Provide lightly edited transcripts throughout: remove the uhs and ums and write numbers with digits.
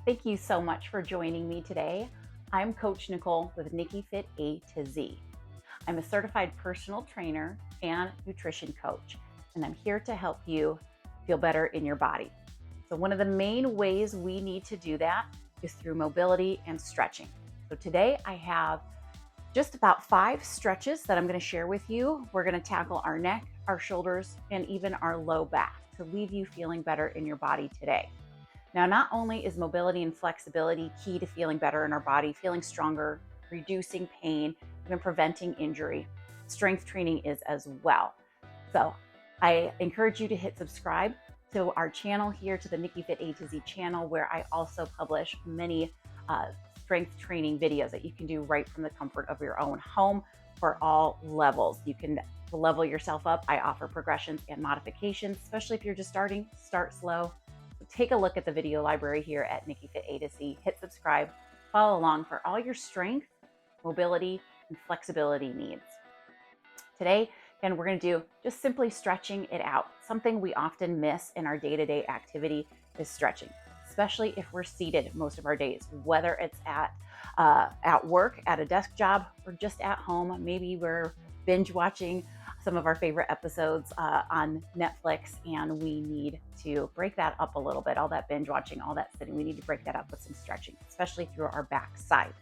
Thank you so much for joining me today. I'm Coach Nicole with NickiFit A to Z. I'm a certified personal trainer and nutrition coach, and I'm here to help you feel better in your body. So one of the main ways we need to do that is through mobility and stretching. So today I have just about 5 stretches that I'm going to share with you. We're going to tackle our neck, our shoulders, and even our low back to leave you feeling better in your body today. Now, not only is mobility and flexibility key to feeling better in our body, feeling stronger, reducing pain, even preventing injury, strength training is as well. So I encourage you to hit subscribe to our channel here, to the NickiFit A to Z channel, where I also publish many strength training videos that you can do right from the comfort of your own home for all levels. You can level yourself up. I offer progressions and modifications, especially if you're just starting. Start slow. Take a look at the video library here at NickiFit A to Z. Hit subscribe, follow along for all your strength, mobility, and flexibility needs. Today, again, we're going to do just simply stretching it out. Something we often miss in our day-to-day activity is stretching, especially if we're seated most of our days, whether it's at work, at a desk job, or just at home. Maybe we're binge watching some of our favorite episodes on Netflix, and we need to break that up a little bit. All that binge watching, all that sitting, we need to break that up with some stretching, especially through our back side.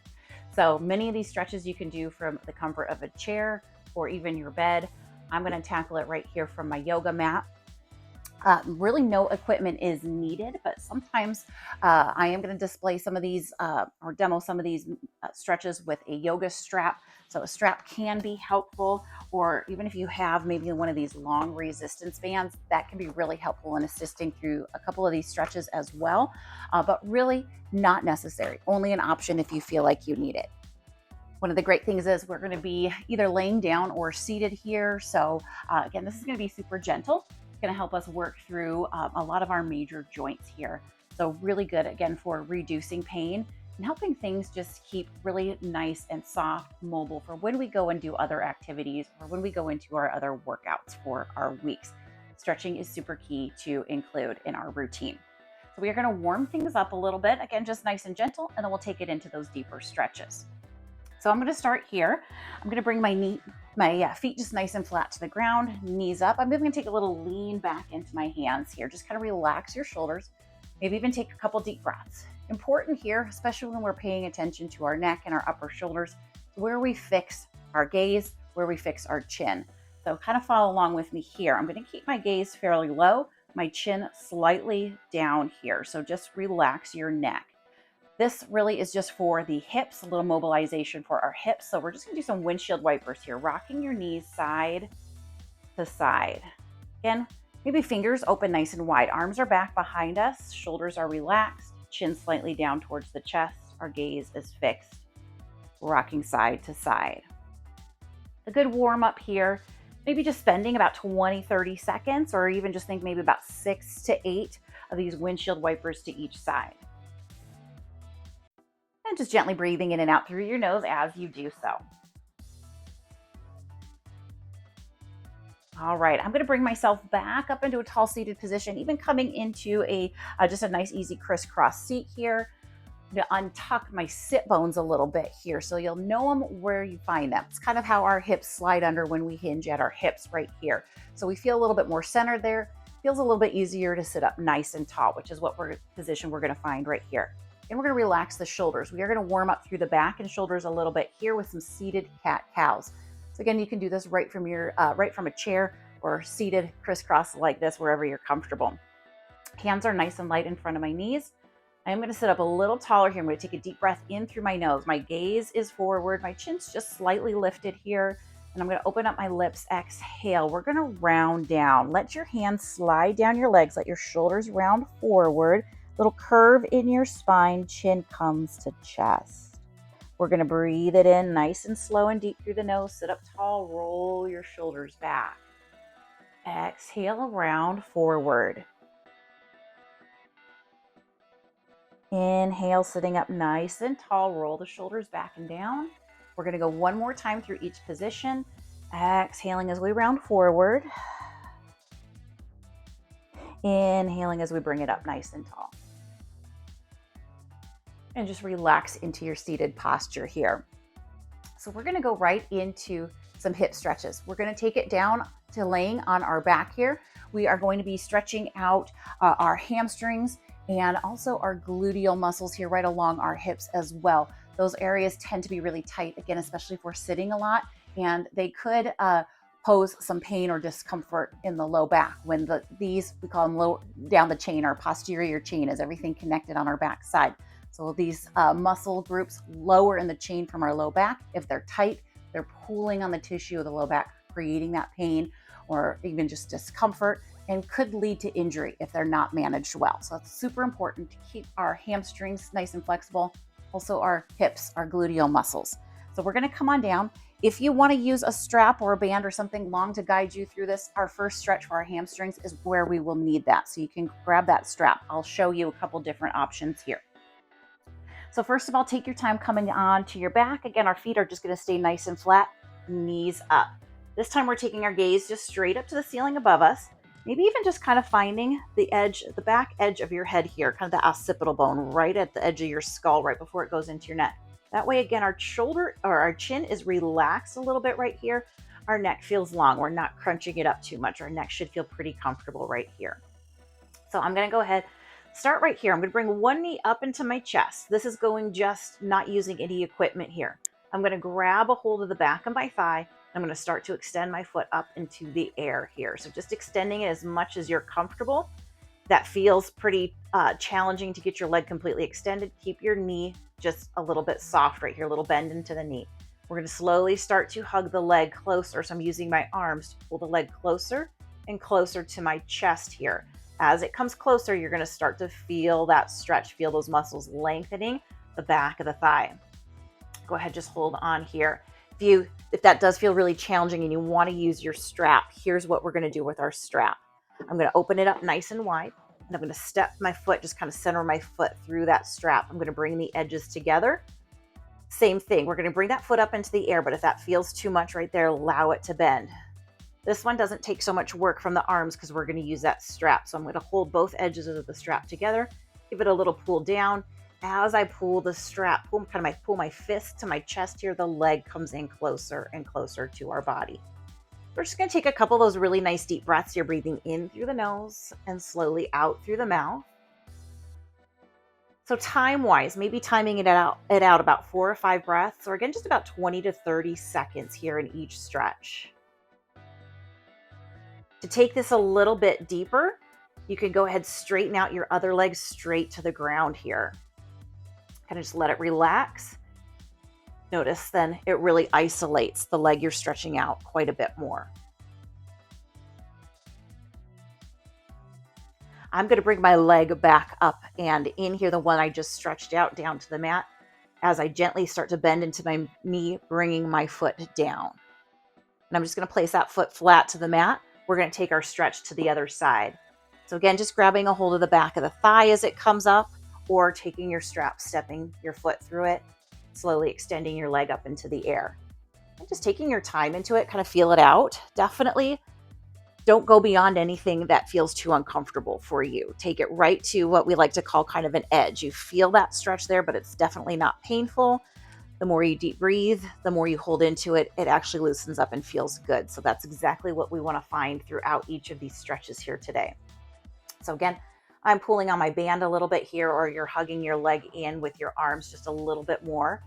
So many of these stretches you can do from the comfort of a chair or even your bed. I'm going to tackle it right here from my yoga mat. Really no equipment is needed, but sometimes I am going to display some of these or demo some of these stretches with a yoga strap. So a strap can be helpful, or even if you have maybe one of these long resistance bands, that can be really helpful in assisting through a couple of these stretches as well, but really not necessary. Only an option if you feel like you need it. One of the great things is we're going to be either laying down or seated here. So again, this is going to be super gentle. It's going to help us work through a lot of our major joints here. So really good, again, for reducing pain and helping things just keep really nice and soft, mobile for when we go and do other activities or when we go into our other workouts for our weeks. Stretching is super key to include in our routine. So we are going to warm things up a little bit, again, just nice and gentle, and then we'll take it into those deeper stretches. So I'm going to start here. I'm going to bring my feet just nice and flat to the ground, knees up. I'm even going to take a little lean back into my hands here. Just kind of relax your shoulders. Maybe even take a couple deep breaths. Important here, especially when we're paying attention to our neck and our upper shoulders, where we fix our gaze, where we fix our chin. So kind of follow along with me here. I'm going to keep my gaze fairly low, my chin slightly down here. So just relax your neck. This really is just for the hips, a little mobilization for our hips. So we're just going to do some windshield wipers here, rocking your knees side to side. Again, maybe fingers open nice and wide. Arms are back behind us. Shoulders are relaxed. Chin slightly down towards the chest. Our gaze is fixed. Rocking side to side. A good warm up here. Maybe just spending about 20, 30 seconds, or even just think maybe about 6 to 8 of these windshield wipers to each side. And just gently breathing in and out through your nose as you do so. All right, I'm going to bring myself back up into a tall seated position, even coming into just a nice easy crisscross seat here. I'm going to untuck my sit bones a little bit here so you'll know them where you find them. It's kind of how our hips slide under when we hinge at our hips right here. So we feel a little bit more centered there. Feels a little bit easier to sit up nice and tall, which is what position we're going to find right here. And we're going to relax the shoulders. We are going to warm up through the back and shoulders a little bit here with some seated cat-cows. So again, you can do this right from a chair or seated crisscross like this, wherever you're comfortable. Hands are nice and light in front of my knees. I'm going to sit up a little taller here. I'm going to take a deep breath in through my nose. My gaze is forward. My chin's just slightly lifted here. And I'm going to open up my lips. Exhale. We're going to round down. Let your hands slide down your legs. Let your shoulders round forward. Little curve in your spine, chin comes to chest. We're going to breathe it in nice and slow and deep through the nose. Sit up tall, roll your shoulders back. Exhale, round forward. Inhale, sitting up nice and tall, roll the shoulders back and down. We're going to go one more time through each position. Exhaling as we round forward. Inhaling as we bring it up nice and tall. and just relax into your seated posture here. So we're going to go right into some hip stretches. We're going to take it down to laying on our back here. We are going to be stretching out our hamstrings and also our gluteal muscles here right along our hips as well. Those areas tend to be really tight, again, especially if we're sitting a lot, and they could pose some pain or discomfort in the low back when these, we call them low down the chain, our posterior chain, is everything connected on our back side. So these muscle groups lower in the chain from our low back, if they're tight, they're pulling on the tissue of the low back, creating that pain or even just discomfort, and could lead to injury if they're not managed well. So it's super important to keep our hamstrings nice and flexible, also our hips, our gluteal muscles. So we're going to come on down. If you want to use a strap or a band or something long to guide you through this, our first stretch for our hamstrings is where we will need that. So you can grab that strap. I'll show you a couple different options here. So first of all, take your time coming on to your back. Again, our feet are just going to stay nice and flat, knees up. This time we're taking our gaze just straight up to the ceiling above us. Maybe even just kind of finding the back edge of your head here, kind of the occipital bone right at the edge of your skull, right before it goes into your neck. That way, again, our shoulder or our chin is relaxed a little bit right here. Our neck feels long. We're not crunching it up too much. Our neck should feel pretty comfortable right here. So I'm going to go ahead, start right here. I'm going to bring one knee up into my chest. This is going just not using any equipment here. I'm going to grab a hold of the back of my thigh. I'm going to start to extend my foot up into the air here. So just extending it as much as you're comfortable. That feels pretty challenging to get your leg completely extended. Keep your knee just a little bit soft right here, a little bend into the knee. We're going to slowly start to hug the leg closer. So I'm using my arms to pull the leg closer and closer to my chest here. As it comes closer, you're going to start to feel that stretch, feel those muscles lengthening the back of the thigh. Go ahead, just hold on here. If that does feel really challenging and you want to use your strap, here's what we're going to do with our strap. I'm going to open it up nice and wide, and I'm going to step my foot, just kind of center my foot through that strap. I'm going to bring the edges together. Same thing. We're going to bring that foot up into the air, but if that feels too much right there, allow it to bend. This one doesn't take so much work from the arms because we're going to use that strap. So I'm going to hold both edges of the strap together, give it a little pull down. As I pull the strap, pull my fist to my chest here, the leg comes in closer and closer to our body. We're just going to take a couple of those really nice deep breaths here, breathing in through the nose and slowly out through the mouth. So time-wise, maybe timing it out about 4 or 5 breaths, or again, just about 20 to 30 seconds here in each stretch. To take this a little bit deeper, you can go ahead, straighten out your other leg straight to the ground here. Kind of just let it relax. Notice then it really isolates the leg you're stretching out quite a bit more. I'm going to bring my leg back up and in here, the one I just stretched out down to the mat, as I gently start to bend into my knee, bringing my foot down. And I'm just going to place that foot flat to the mat. We're going to take our stretch to the other side. So again, just grabbing a hold of the back of the thigh as it comes up, or taking your strap, stepping your foot through it, slowly extending your leg up into the air. And just taking your time into it, kind of feel it out. Definitely don't go beyond anything that feels too uncomfortable for you. Take it right to what we like to call kind of an edge. You feel that stretch there, but it's definitely not painful. The more you deep breathe, the more you hold into it, it actually loosens up and feels good. So that's exactly what we want to find throughout each of these stretches here today. So again, I'm pulling on my band a little bit here, or you're hugging your leg in with your arms just a little bit more.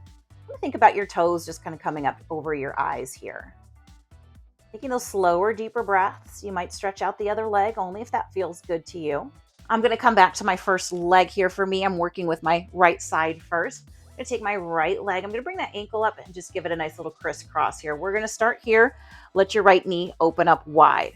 Think about your toes just kind of coming up over your eyes here. Taking those slower, deeper breaths. You might stretch out the other leg only if that feels good to you. I'm going to come back to my first leg here. For me, I'm working with my right side first. I'm going to take my right leg. I'm going to bring that ankle up and just give it a nice little crisscross here. We're going to start here. Let your right knee open up wide.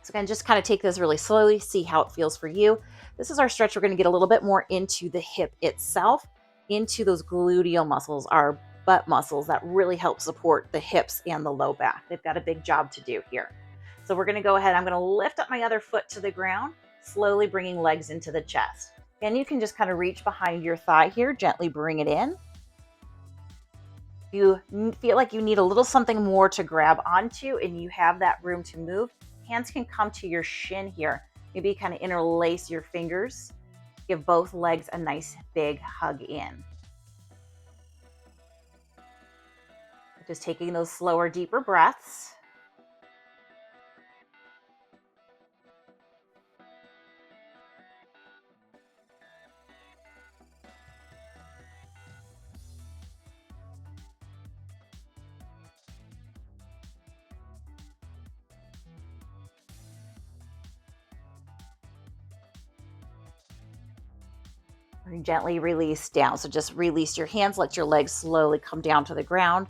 So again, just kind of take this really slowly, see how it feels for you. This is our stretch. We're going to get a little bit more into the hip itself, into those gluteal muscles, our butt muscles that really help support the hips and the low back. They've got a big job to do here. So we're going to go ahead. I'm going to lift up my other foot to the ground, slowly bringing legs into the chest. And you can just kind of reach behind your thigh here, gently bring it in. If you feel like you need a little something more to grab onto and you have that room to move, hands can come to your shin here. Maybe kind of interlace your fingers Give both legs a nice big hug in. Just taking those slower, deeper breaths. Gently release down. So just release your hands, let your legs slowly come down to the ground.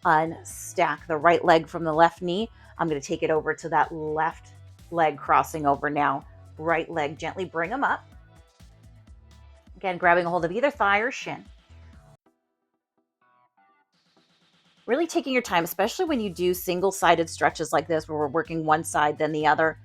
Unstack the right leg from the left knee. I'm going to take it over to that left leg crossing over now. Right leg, gently bring them up. Again, grabbing a hold of either thigh or shin. Really taking your time, especially when you do single-sided stretches like this, where we're working one side, then the other.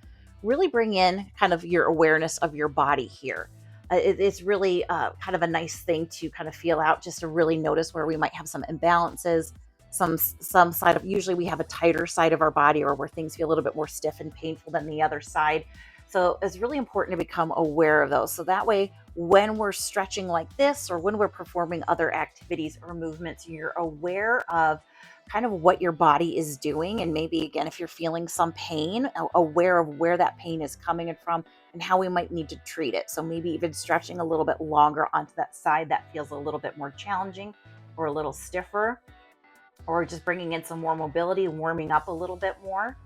Really bring in kind of your awareness of your body here. It's really kind of a nice thing to kind of feel out, just to really notice where we might have some imbalances, some side of, usually we have a tighter side of our body, or where things feel a little bit more stiff and painful than the other side. So it's really important to become aware of those. So that way, when we're stretching like this, or when we're performing other activities or movements, you're aware of kind of what your body is doing. And maybe, again, if you're feeling some pain, aware of where that pain is coming from and how we might need to treat it. So maybe even stretching a little bit longer onto that side that feels a little bit more challenging or a little stiffer, or just bringing in some more mobility, warming up a little bit more.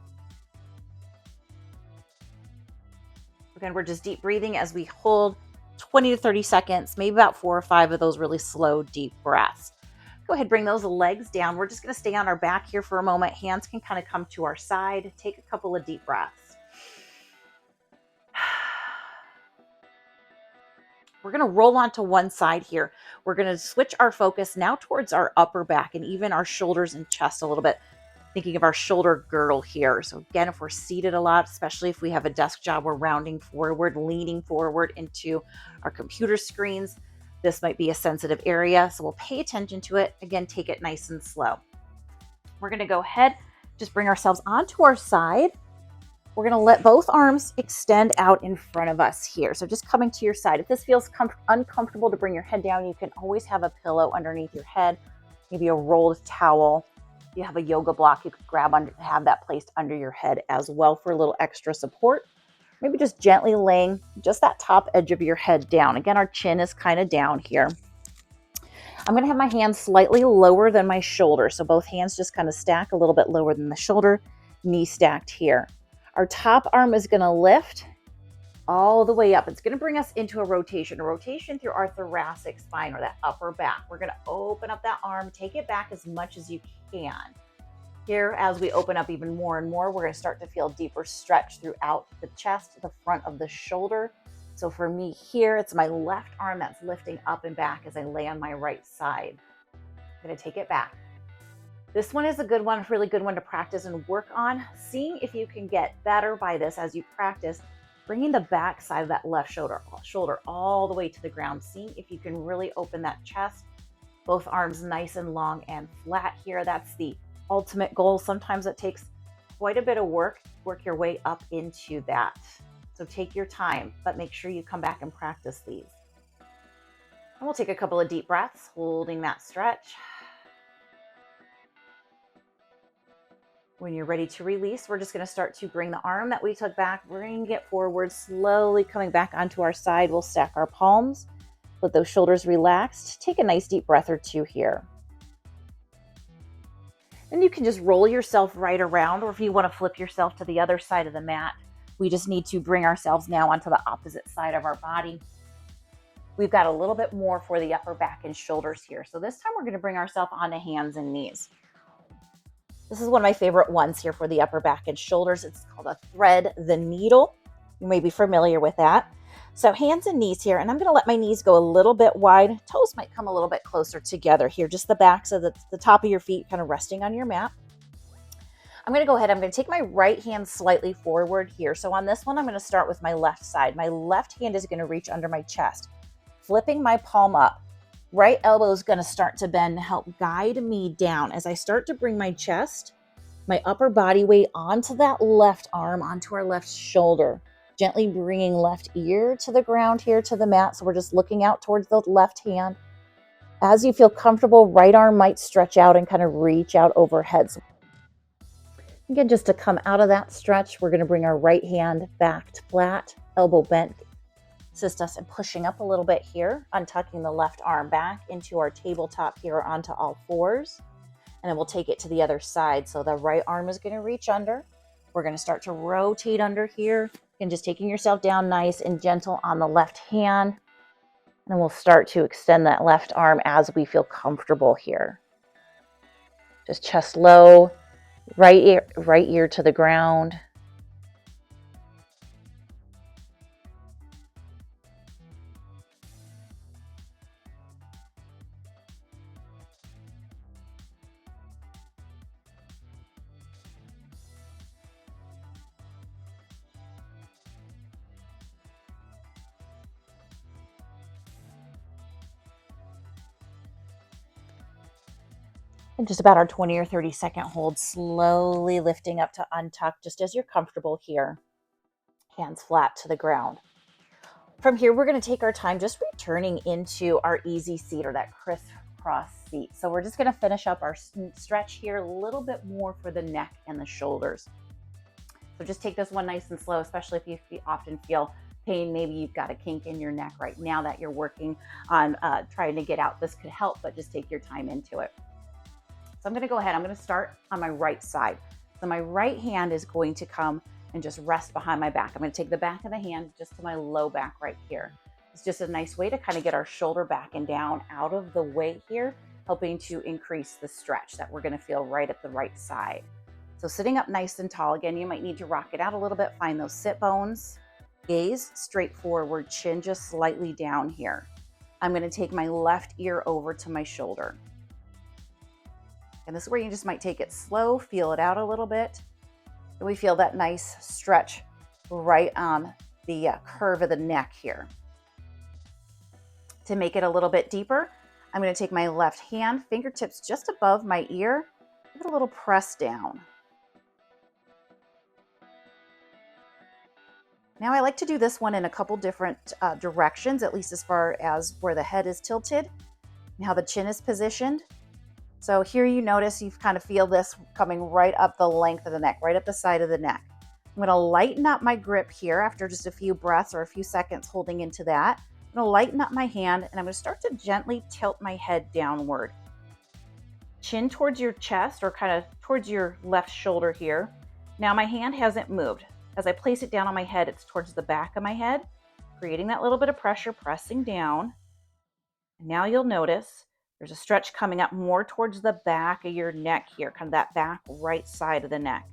Again, we're just deep breathing as we hold 20 to 30 seconds, maybe about 4 or 5 of those really slow, deep breaths. Go ahead, bring those legs down. We're just going to stay on our back here for a moment. Hands can kind of come to our side. Take a couple of deep breaths. We're going to roll onto one side here. We're going to switch our focus now towards our upper back and even our shoulders and chest a little bit. Thinking of our shoulder girdle here. So again, if we're seated a lot, especially if we have a desk job, we're rounding forward, leaning forward into our computer screens. This might be a sensitive area, so we'll pay attention to it. Again, take it nice and slow. We're going to go ahead, just bring ourselves onto our side. We're going to let both arms extend out in front of us here. So just coming to your side. If this feels uncomfortable to bring your head down, you can always have a pillow underneath your head, maybe a rolled towel. If you have a yoga block, you could have that placed under your head as well for a little extra support. Maybe just gently laying just that top edge of your head down. Again, our chin is kind of down here. I'm going to have my hands slightly lower than my shoulder. So both hands just kind of stack a little bit lower than the shoulder, knee stacked here. Our top arm is going to lift all the way up. It's going to bring us into a rotation through our thoracic spine, or that upper back. We're going to open up that arm, take it back as much as you can. Here, as we open up even more and more, we're going to start to feel deeper stretch throughout the chest, the front of the shoulder. So for me here, it's my left arm that's lifting up and back as I lay on my right side. I'm going to take it back. This one is a good one, really good one to practice and work on. Seeing if you can get better by this as you practice, bringing the back side of that left shoulder all the way to the ground. Seeing if you can really open that chest, both arms nice and long and flat here. That's the ultimate goal. Sometimes it takes quite a bit of work your way up into that. So take your time, but make sure you come back and practice these. And we'll take a couple of deep breaths, holding that stretch. When you're ready to release, we're just going to start to bring the arm that we took back, bring it forward, slowly coming back onto our side. We'll stack our palms, let those shoulders relax. Take a nice deep breath or two here. Then you can just roll yourself right around, or if you want to flip yourself to the other side of the mat, we just need to bring ourselves now onto the opposite side of our body. We've got a little bit more for the upper back and shoulders here. So this time we're going to bring ourselves onto hands and knees. This is one of my favorite ones here for the upper back and shoulders. It's called a thread the needle. You may be familiar with that. So hands and knees here, and I'm going to let my knees go a little bit wide. Toes might come a little bit closer together here, just the backs of the top of your feet kind of resting on your mat. I'm going to go ahead. I'm going to take my right hand slightly forward here. So on this one, I'm going to start with my left side. My left hand is going to reach under my chest, flipping my palm up. Right elbow is going to start to bend, help guide me down as I start to bring my chest, my upper body weight onto that left arm, onto our left shoulder. Gently bringing left ear to the ground here to the mat. So we're just looking out towards the left hand. As you feel comfortable, right arm might stretch out and kind of reach out overhead. So again, just to come out of that stretch, we're going to bring our right hand back to flat, elbow bent. Assist us in pushing up a little bit here, untucking the left arm back into our tabletop here onto all fours. And then we'll take it to the other side. So the right arm is going to reach under. We're going to start to rotate under here and just taking yourself down nice and gentle on the left hand. And we'll start to extend that left arm as we feel comfortable here. Just chest low, right ear to the ground. And just about our 20 or 30 second hold, slowly lifting up to untuck just as you're comfortable here. Hands flat to the ground. From here, we're going to take our time just returning into our easy seat or that crisscross seat. So we're just going to finish up our stretch here a little bit more for the neck and the shoulders. So just take this one nice and slow, especially if you often feel pain. Maybe you've got a kink in your neck right now that you're working on trying to get out. This could help, but just take your time into it. So I'm going to go ahead. I'm going to start on my right side. So my right hand is going to come and just rest behind my back. I'm going to take the back of the hand just to my low back right here. It's just a nice way to kind of get our shoulder back and down out of the way here, helping to increase the stretch that we're going to feel right at the right side. So sitting up nice and tall, again, you might need to rock it out a little bit, find those sit bones, gaze straight forward, chin just slightly down here. I'm going to take my left ear over to my shoulder. And this is where you just might take it slow, feel it out a little bit. And we feel that nice stretch right on the curve of the neck here. To make it a little bit deeper, I'm going to take my left hand, fingertips just above my ear, give it a little press down. Now I like to do this one in a couple different directions, at least as far as where the head is tilted and how the chin is positioned. So here you notice you kind of feel this coming right up the length of the neck, right up the side of the neck. I'm going to lighten up my grip here after just a few breaths or a few seconds holding into that. I'm going to lighten up my hand and I'm going to start to gently tilt my head downward. Chin towards your chest or kind of towards your left shoulder here. Now my hand hasn't moved. As I place it down on my head, it's towards the back of my head, creating that little bit of pressure, pressing down. And now you'll notice there's a stretch coming up more towards the back of your neck here, kind of that back right side of the neck.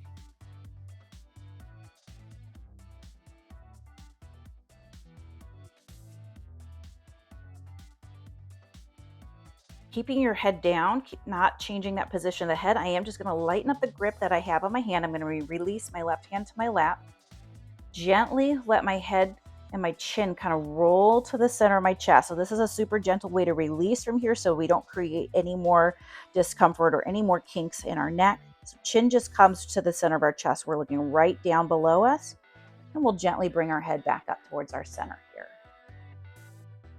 Keeping your head down, not changing that position of the head. I am just going to lighten up the grip that I have on my hand. I'm going to release my left hand to my lap. Gently let my head and my chin kind of roll to the center of my chest. So this is a super gentle way to release from here so we don't create any more discomfort or any more kinks in our neck. So chin just comes to the center of our chest. We're looking right down below us, and we'll gently bring our head back up towards our center here.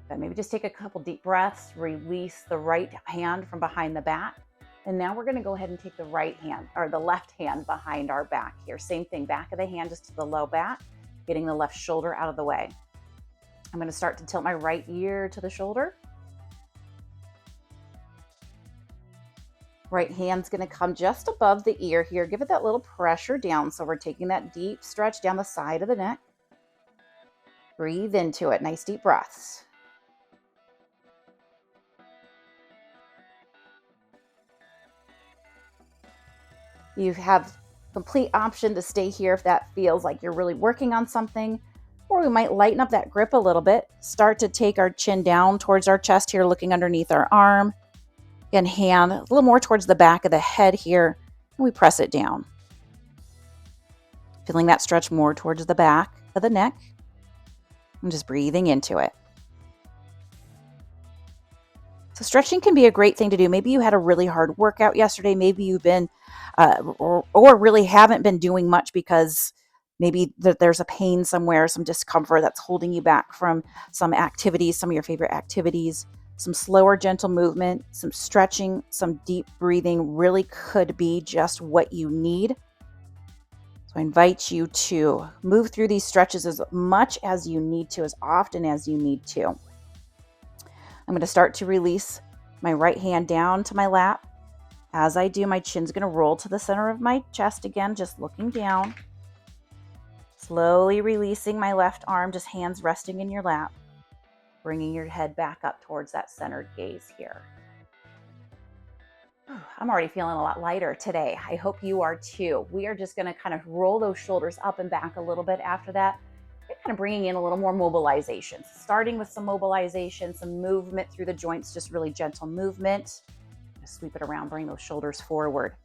Then maybe just take a couple deep breaths, release the right hand from behind the back. And now we're going to go ahead and take the right hand or the left hand behind our back here. Same thing, back of the hand just to the low back, getting the left shoulder out of the way. I'm going to start to tilt my right ear to the shoulder. Right hand's going to come just above the ear here. Give it that little pressure down. So we're taking that deep stretch down the side of the neck. Breathe into it. Nice deep breaths. You have complete option to stay here if that feels like you're really working on something, or we might lighten up that grip a little bit. Start to take our chin down towards our chest here, looking underneath our arm. Again, hand a little more towards the back of the head here, and we press it down. Feeling that stretch more towards the back of the neck, and just breathing into it. So stretching can be a great thing to do. Maybe you had a really hard workout yesterday. Maybe you've been or really haven't been doing much because Maybe there's a pain somewhere, some discomfort that's holding you back from some activities, some of your favorite activities. Some slower, gentle movement, some stretching, some deep breathing really could be just what you need. So I invite you to move through these stretches as much as you need to, as often as you need to. I'm going to start to release my right hand down to my lap. As I do, my chin's going to roll to the center of my chest again, just looking down. Slowly releasing my left arm, just hands resting in your lap, bringing your head back up towards that centered gaze here. I'm already feeling a lot lighter today. I hope you are too. We are just going to kind of roll those shoulders up and back a little bit after that. And kind of bringing in a little more mobilization. Starting with some mobilization, some movement through the joints, just really gentle movement. Just sweep it around, bring those shoulders forward.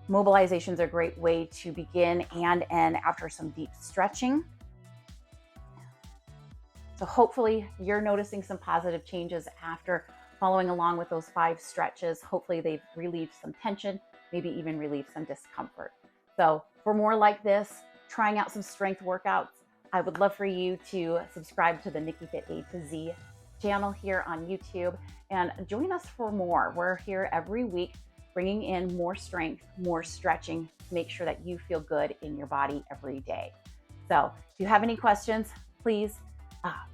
Mobilization is a great way to begin and end after some deep stretching. So hopefully you're noticing some positive changes after following along with those 5 stretches. Hopefully they've relieved some tension, maybe even relieved some discomfort. So for more like this, trying out some strength workouts, I would love for you to subscribe to the NickiFit A to Z channel here on YouTube and join us for more. We're here every week bringing in more strength, more stretching to make sure that you feel good in your body every day. So if you have any questions, please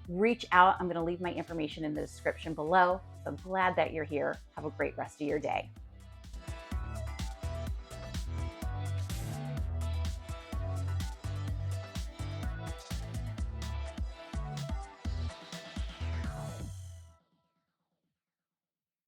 reach out. I'm going to leave my information in the description below. So I'm glad that you're here. Have a great rest of your day.